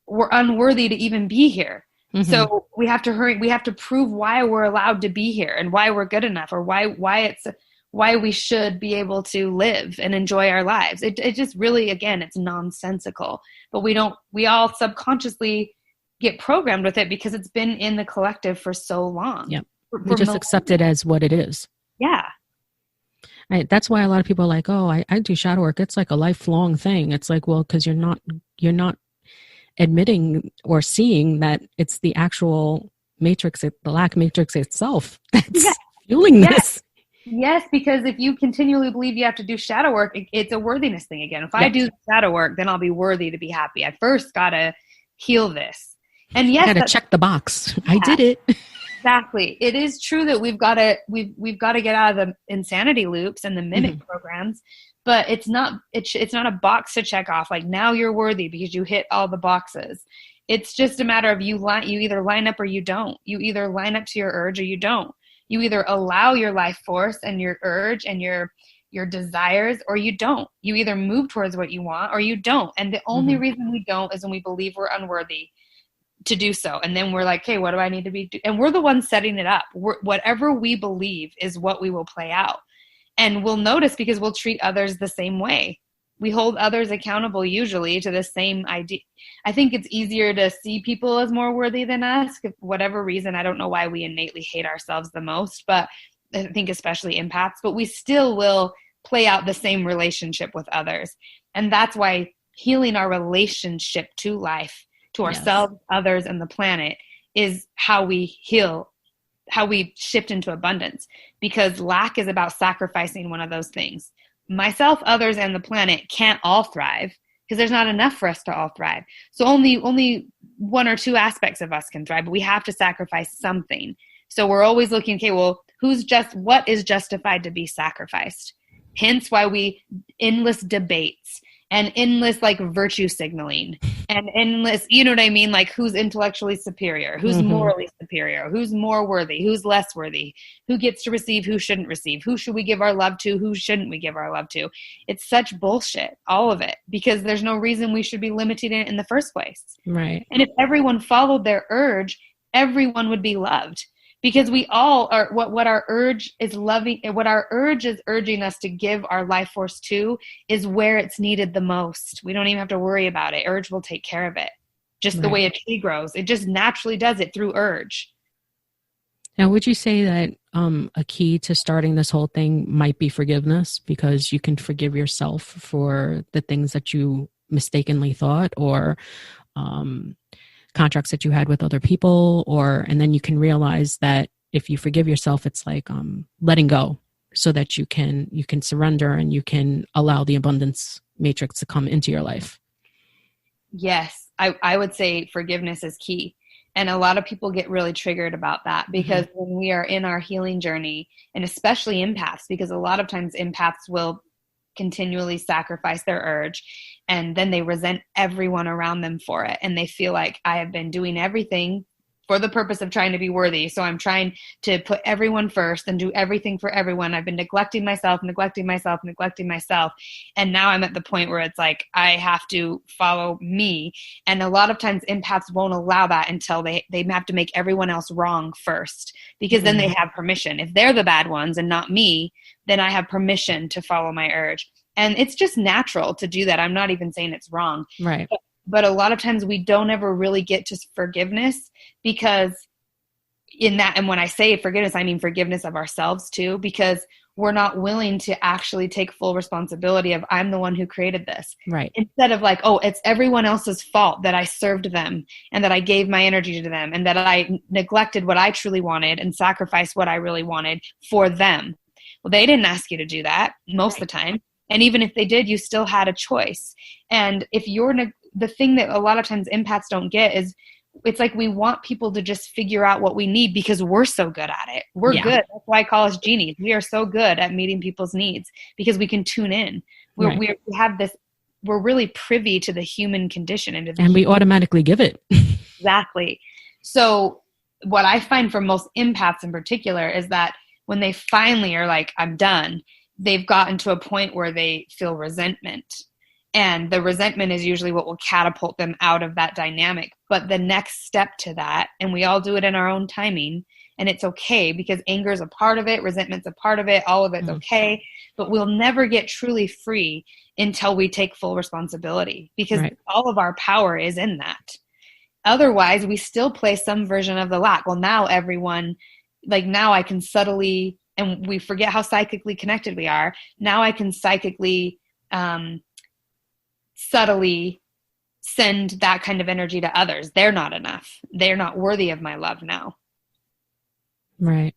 we're unworthy to even be here. Mm-hmm. So we have to hurry. We have to prove why we're allowed to be here and why we're good enough, or why we should be able to live and enjoy our lives. It just really, again, it's nonsensical, but we all subconsciously get programmed with it because it's been in the collective for so long. Yep. We just accept it as what it is. Yeah. That's why a lot of people are like, oh, I do shadow work. It's like a lifelong thing. It's like, well, because you're not admitting or seeing that it's the actual matrix, the lack matrix itself that's fueling this. Yes, because if you continually believe you have to do shadow work, it's a worthiness thing again. If I do shadow work, then I'll be worthy to be happy. I first got to heal this. And yes, got to check the box. Yeah, I did it. Exactly. It is true that we've got to get out of the insanity loops and the mimic programs, but it's not a box to check off. Like, now you're worthy because you hit all the boxes. It's just a matter of you either line up or you don't. You either line up to your urge or you don't. You either allow your life force and your urge and your desires, or you don't. You either move towards what you want or you don't. And the only reason we don't is when we believe we're unworthy to do so. And then we're like, hey, what do I need to be? And we're the ones setting it up. Whatever we believe is what we will play out. And we'll notice because we'll treat others the same way. We hold others accountable usually to the same idea. I think it's easier to see people as more worthy than us. For whatever reason, I don't know why we innately hate ourselves the most, but I think especially empaths, but we still will play out the same relationship with others. And that's why healing our relationship to life, to ourselves, others, and the planet is how we heal, how we shift into abundance, because lack is about sacrificing one of those things. Myself, others, and the planet can't all thrive because there's not enough for us to all thrive. So only one or two aspects of us can thrive, but we have to sacrifice something. So we're always looking, okay, well, what is justified to be sacrificed? Hence why we endless debates and endless like virtue signaling and endless, you know what I mean? Like, who's intellectually superior, who's morally superior, who's more worthy, who's less worthy, who gets to receive, who shouldn't receive, who should we give our love to, who shouldn't we give our love to? It's such bullshit, all of it, because there's no reason we should be limiting it in the first place. Right. And if everyone followed their urge, everyone would be loved. Because we all are what our urge is loving, what our urge is urging us to give our life force to is where it's needed the most. We don't even have to worry about it. Urge will take care of it. Just the way a tree grows. It just naturally does it through urge. Now, would you say that a key to starting this whole thing might be forgiveness, because you can forgive yourself for the things that you mistakenly thought, or contracts that you had with other people, and then you can realize that if you forgive yourself, it's like letting go, so that you can surrender and you can allow the abundance matrix to come into your life. Yes, I would say forgiveness is key. And a lot of people get really triggered about that because when we are in our healing journey, and especially empaths, because a lot of times empaths will continually sacrifice their urge, and then they resent everyone around them for it. And they feel like, I have been doing everything for the purpose of trying to be worthy. So I'm trying to put everyone first and do everything for everyone. I've been neglecting myself. And now I'm at the point where it's like, I have to follow me. And a lot of times empaths won't allow that until they have to make everyone else wrong first, because then they have permission. If they're the bad ones and not me, then I have permission to follow my urge. And it's just natural to do that. I'm not even saying it's wrong. Right. But a lot of times we don't ever really get to forgiveness, because in that, and when I say forgiveness, I mean forgiveness of ourselves too, because we're not willing to actually take full responsibility of, I'm the one who created this. Right. Instead of like, oh, it's everyone else's fault that I served them and that I gave my energy to them and that I neglected what I truly wanted and sacrificed what I really wanted for them. Well, they didn't ask you to do that most of the time. And even if they did, you still had a choice. And if you're the thing that a lot of times empaths don't get is, it's like we want people to just figure out what we need because we're so good at it. We're good. That's why I call us genies. We are so good at meeting people's needs because we can tune in. We have this, we're really privy to the human condition. And we automatically give it. Exactly. So what I find for most empaths in particular is that when they finally are like, I'm done, they've gotten to a point where they feel resentment. And the resentment is usually what will catapult them out of that dynamic. But the next step to that, and we all do it in our own timing, and it's okay, because anger is a part of it, resentment's a part of it, all of it's okay. But we'll never get truly free until we take full responsibility, because all of our power is in that. Otherwise, we still play some version of the lack. Well, now everyone, like now I can subtly, and we forget how psychically connected we are. Now I can psychically, subtly send that kind of energy to others. They're not enough. They're not worthy of my love now. Right.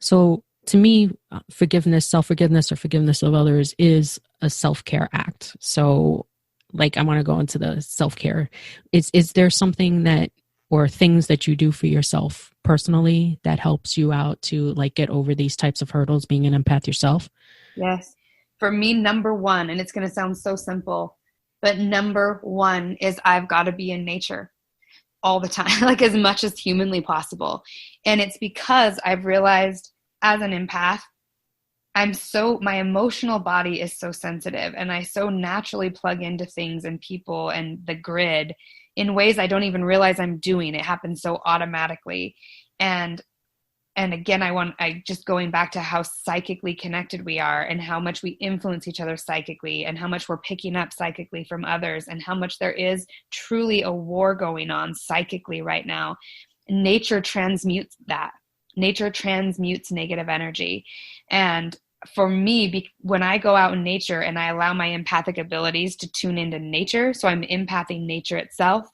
So to me, forgiveness, self-forgiveness, or forgiveness of others is a self-care act. So like, I want to go into the self-care. Is there something that, or things that you do for yourself personally that helps you out to like get over these types of hurdles, being an empath yourself? Yes. For me, number one, and it's going to sound so simple, but number one is I've got to be in nature all the time, like as much as humanly possible. And it's because I've realized as an empath, my emotional body is so sensitive, and I so naturally plug into things and people and the grid in ways I don't even realize I'm doing. It happens so automatically. And again, I just going back to how psychically connected we are, and how much we influence each other psychically, and how much we're picking up psychically from others, and how much there is truly a war going on psychically right now. Nature transmutes that. Nature transmutes negative energy. And for me, when I go out in nature and I allow my empathic abilities to tune into nature, so I'm empathing nature itself.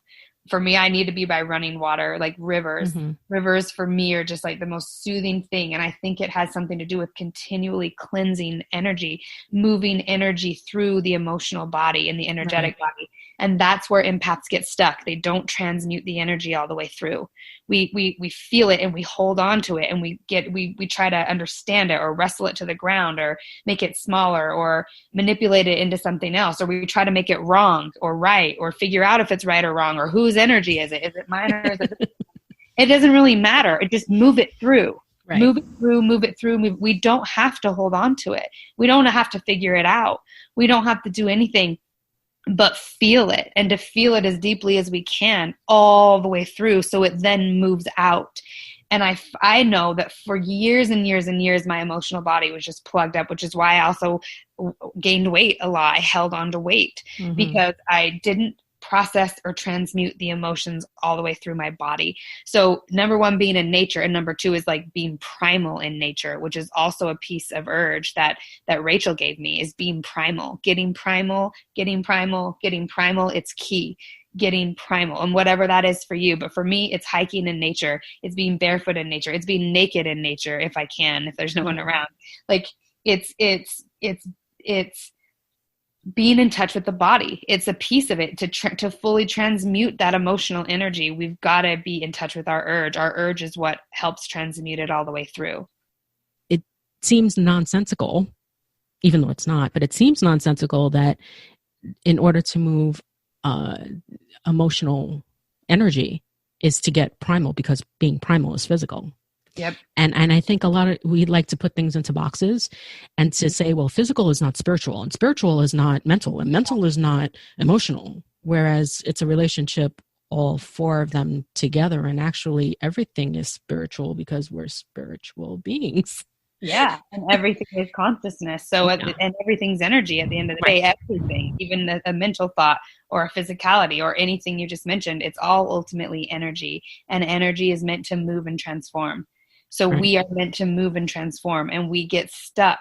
For me, I need to be by running water, like rivers. Mm-hmm. Rivers for me are just like the most soothing thing. And I think it has something to do with continually cleansing energy, moving energy through the emotional body and the energetic body. And that's where empaths get stuck. They don't transmute the energy all the way through. We feel it and we hold on to it, and we try to understand it or wrestle it to the ground or make it smaller or manipulate it into something else, or we try to make it wrong or right, or figure out if it's right or wrong, or whose energy is it? Is it mine or is it? It doesn't really matter. It just move it through. Right. Move it through. We don't have to hold on to it. We don't have to figure it out. We don't have to do anything but feel it, and to feel it as deeply as we can all the way through, so it then moves out. And I know that for years and years and years, my emotional body was just plugged up, which is why I also gained weight a lot. I held on to weight because I didn't process or transmute the emotions all the way through my body. So number one, being in nature, and number two is like being primal in nature, which is also a piece of urge that Rachel gave me, is being primal, getting primal. It's key. Getting primal, and whatever that is for you. But for me, it's hiking in nature. It's being barefoot in nature. It's being naked in nature if I can, if there's no one around. Like it's being in touch with the body. It's a piece of it to fully transmute that emotional energy. We've got to be in touch with our urge. Our urge is what helps transmute it all the way through. It seems nonsensical, even though it's not, but it seems nonsensical that in order to move emotional energy is to get primal, because being primal is physical. Yep. And I think we like to put things into boxes and to say, well, physical is not spiritual, and spiritual is not mental, and mental is not emotional, whereas it's a relationship, all four of them together. And actually everything is spiritual because we're spiritual beings. Yeah. And everything is consciousness. So, and everything's energy at the end of the day, everything, even a mental thought or a physicality or anything you just mentioned, it's all ultimately energy, and energy is meant to move and transform. So we are meant to move and transform, and we get stuck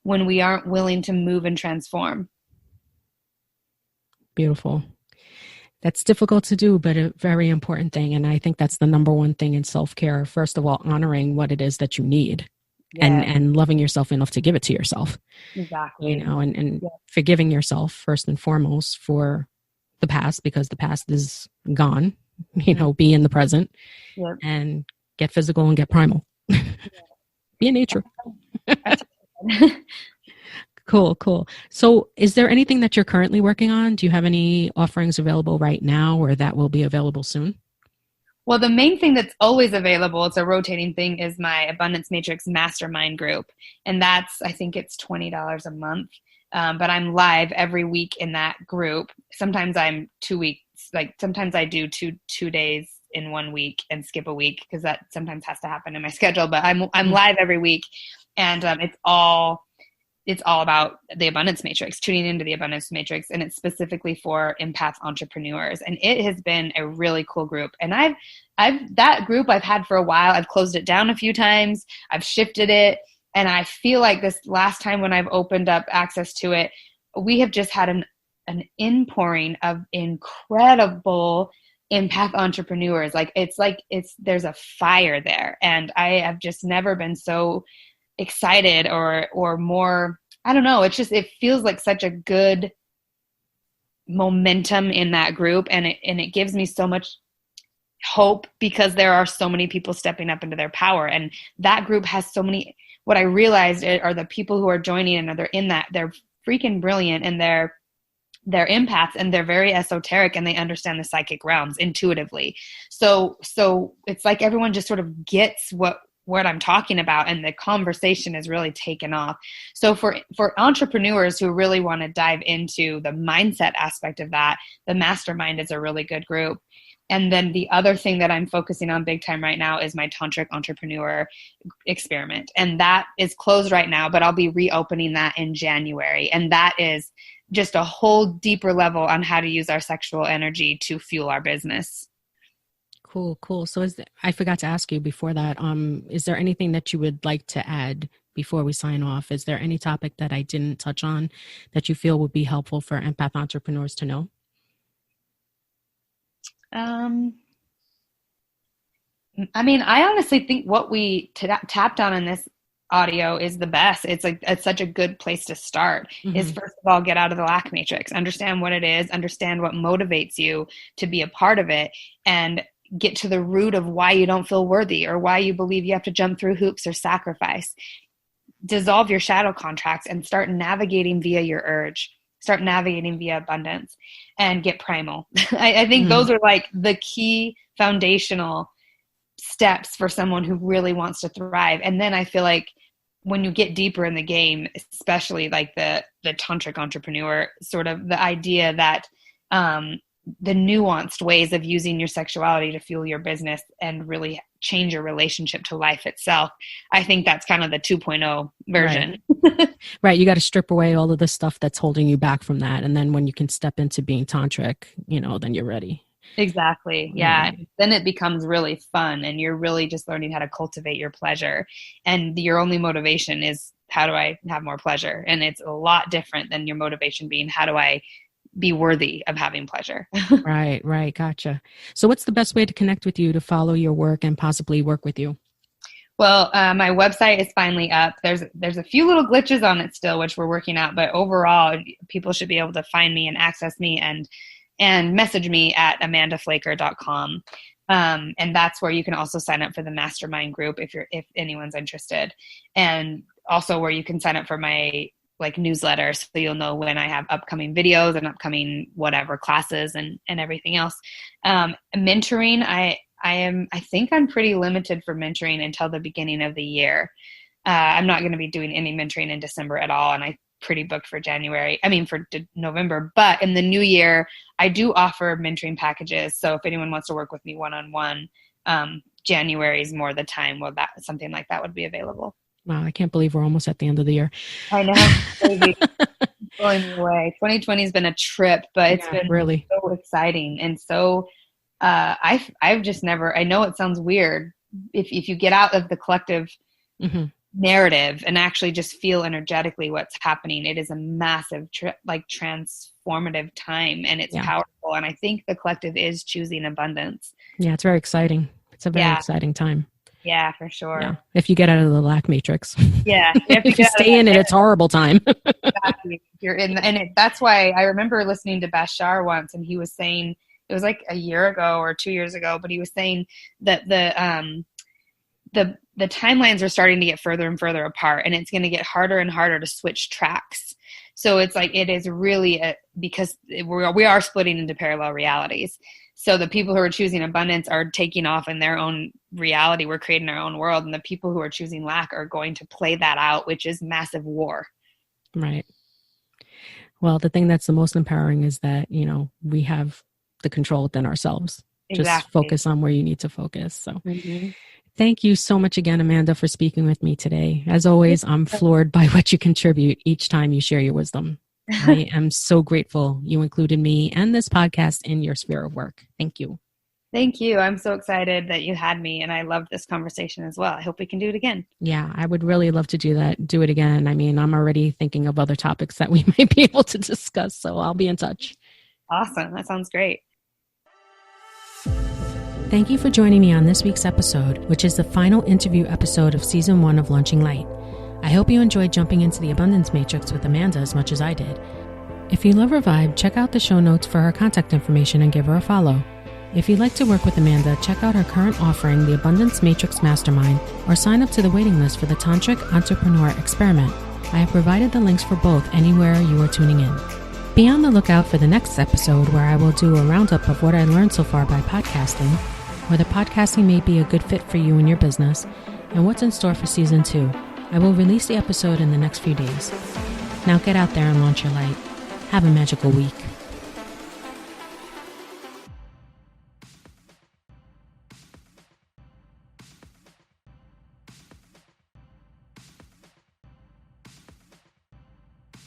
when we aren't willing to move and transform. Beautiful. That's difficult to do, but a very important thing. And I think that's the number one thing in self-care. First of all, honoring what it is that you need. Yeah. And loving yourself enough to give it to yourself. Exactly. And forgiving yourself first and foremost for the past, because the past is gone. Be in the present and get physical and get primal. Be in nature. Cool. So is there anything that you're currently working on? Do you have any offerings available right now, or that will be available soon? Well, the main thing that's always available, it's a rotating thing, is my Abundance Matrix Mastermind group. And that's, I think it's $20 a month. But I'm live every week in that group. Sometimes I'm 2 weeks, like sometimes I do two days in 1 week and skip a week because that sometimes has to happen in my schedule. But I'm live every week, and it's all about the Abundance Matrix, tuning into the Abundance Matrix, and it's specifically for empath entrepreneurs. And it has been a really cool group. And that group I've had for a while. I've closed it down a few times. I've shifted it. And I feel like this last time when I've opened up access to it, we have just had an inpouring of incredible empath entrepreneurs. There's a fire there. And I have just never been so excited or more, I don't know, it feels like such a good momentum in that group, and it gives me so much hope because there are so many people stepping up into their power. And that group has so many, what I realized are the people who are joining and they're in that, they're freaking brilliant, and they're empaths, and they're very esoteric, and they understand the psychic realms intuitively. So it's like everyone just sort of gets what I'm talking about, and the conversation is really taken off. So for entrepreneurs who really want to dive into the mindset aspect of that, the mastermind is a really good group. And then the other thing that I'm focusing on big time right now is my Tantric Entrepreneur Experiment. And that is closed right now, but I'll be reopening that in January. And that is just a whole deeper level on how to use our sexual energy to fuel our business. Cool. So I forgot to ask you before that, is there anything that you would like to add before we sign off? Is there any topic that I didn't touch on that you feel would be helpful for empath entrepreneurs to know? I mean, I honestly think what we tapped on in this audio is the best. It's such a good place to start. Mm-hmm. Is first of all, get out of the lack matrix, understand what it is, understand what motivates you to be a part of it, and get to the root of why you don't feel worthy or why you believe you have to jump through hoops or sacrifice. Dissolve your shadow contracts and start navigating via your urge. Start navigating via abundance and get primal. I think those are like the key foundational steps for someone who really wants to thrive. And then I feel like when you get deeper in the game, especially like the tantric entrepreneur, sort of the idea that the nuanced ways of using your sexuality to fuel your business and really change your relationship to life itself. I think that's kind of the 2.0 version. Right. You got to strip away all of the stuff that's holding you back from that. And then when you can step into being tantric, then you're ready. Exactly. Yeah. Then it becomes really fun, and you're really just learning how to cultivate your pleasure. And your only motivation is, how do I have more pleasure? And it's a lot different than your motivation being, how do I be worthy of having pleasure? Right. Gotcha. So what's the best way to connect with you, to follow your work and possibly work with you? Well, my website is finally up. There's a few little glitches on it still, which we're working out, but overall people should be able to find me and access me and message me at amandaflaker.com. And that's where you can also sign up for the mastermind group if anyone's interested. And also where you can sign up for my newsletter, so you'll know when I have upcoming videos and upcoming whatever classes and everything else. Mentoring, I think I'm pretty limited for mentoring until the beginning of the year. I'm not going to be doing any mentoring in December at all, and I'm pretty booked for November. But in the new year, I do offer mentoring packages. So if anyone wants to work with me one-on-one, January is more the time where something like that would be available. Wow, I can't believe we're almost at the end of the year. I know. Crazy. Blowing me away. 2020 has been a trip, but it's been really so exciting. And so I've just never, I know it sounds weird. If you get out of the collective narrative and actually just feel energetically what's happening, it is a massive, transformative time, and it's powerful. And I think the collective is choosing abundance. Yeah, it's very exciting. It's a very exciting time. Yeah, for sure. Yeah. If you get out of the lack matrix. Yeah. If you stay in it, it's a horrible time. Exactly. You're in, that's why I remember listening to Bashar once, and he was saying, it was like a year ago or 2 years ago, but he was saying that the timelines are starting to get further and further apart, and it's going to get harder and harder to switch tracks. So it's like, it is really because we are splitting into parallel realities. So the people who are choosing abundance are taking off in their own reality. We're creating our own world. And the people who are choosing lack are going to play that out, which is massive war. Right. Well, the thing that's the most empowering is that, you know, we have the control within ourselves. Exactly. Just focus on where you need to focus. So thank you so much again, Amanda, for speaking with me today. As always, I'm floored by what you contribute each time you share your wisdom. I am so grateful you included me and this podcast in your sphere of work. Thank you. Thank you. I'm so excited that you had me, and I love this conversation as well. I hope we can do it again. Yeah, I would really love to do it again. I mean, I'm already thinking of other topics that we might be able to discuss, so I'll be in touch. Awesome. That sounds great. Thank you for joining me on this week's episode, which is the final interview episode of Season 1 of Launching Light. I hope you enjoyed jumping into the Abundance Matrix with Amanda as much as I did. If you love her vibe, check out the show notes for her contact information and give her a follow. If you'd like to work with Amanda, check out her current offering, the Abundance Matrix Mastermind, or sign up to the waiting list for the Tantric Entrepreneur Experiment. I have provided the links for both anywhere you are tuning in. Be on the lookout for the next episode where I will do a roundup of what I learned so far by podcasting, whether podcasting may be a good fit for you and your business, and what's in store for Season 2. I will release the episode in the next few days. Now get out there and launch your light. Have a magical week.